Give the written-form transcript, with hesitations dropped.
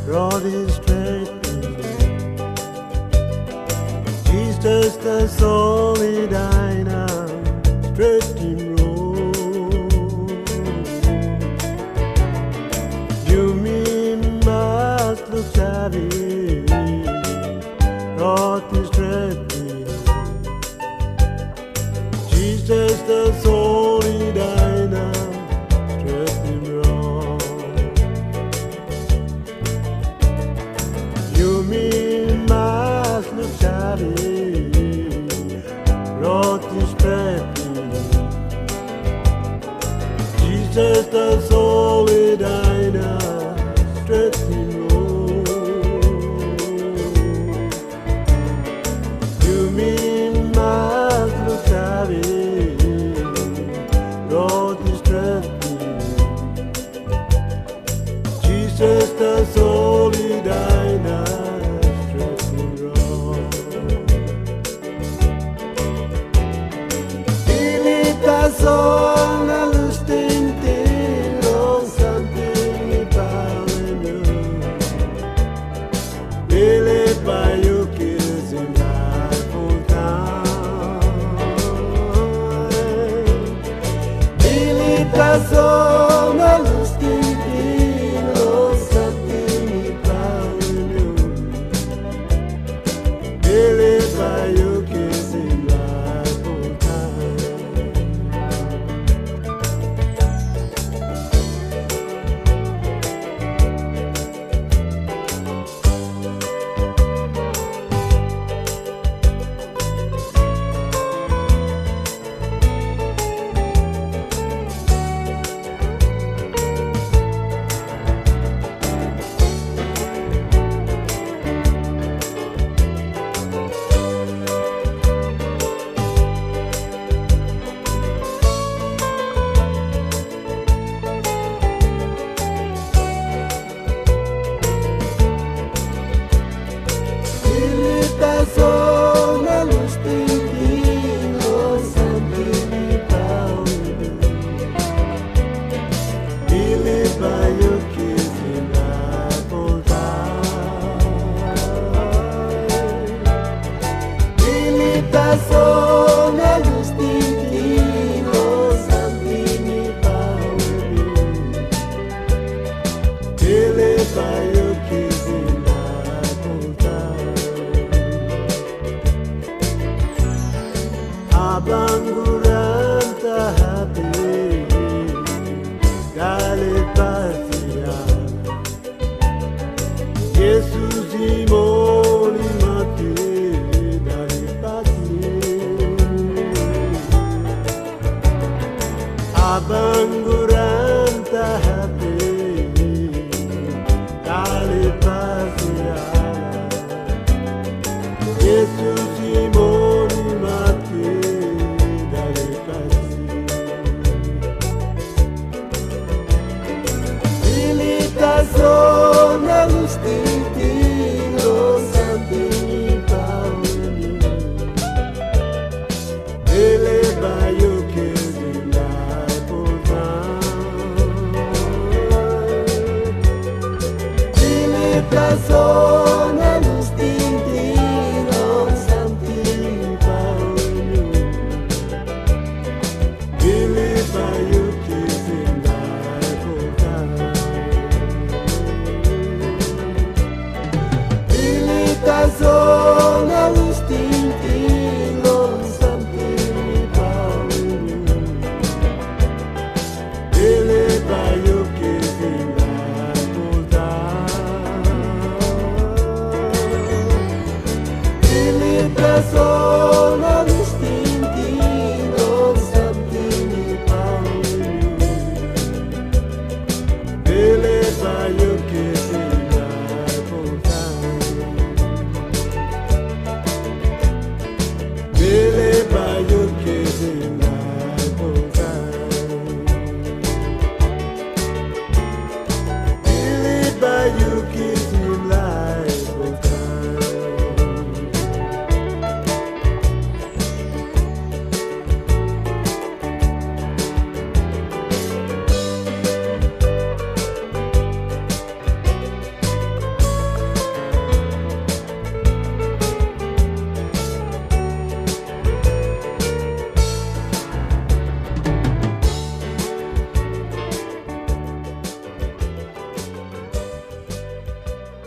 road is straight. Jesus the solid straight in road. You mean must look shabby, road is straight. Jesus the solid straight in road. You mean must look shabby, road is straight. Jesus the solid straight in road. You mean must look shabby, road is straight. Jesus the solid straight in road. Believe the song and listening on something about you. Believe by your kiss in life full time. Believe the song and listening on something about you. Believe by your kiss in life full time. Abangguran tahapi Dale pasia Yesus imoni mati Dale pasia Abangguran tahapi Dale pasia Yesus imoni mati Zona distintivo Santini Paolo Ele baio che la porta Ele zona distintivo Santini Paolo Ele baio che la porta Zona distintivo Santini Paolo Ele baio che la porta Ele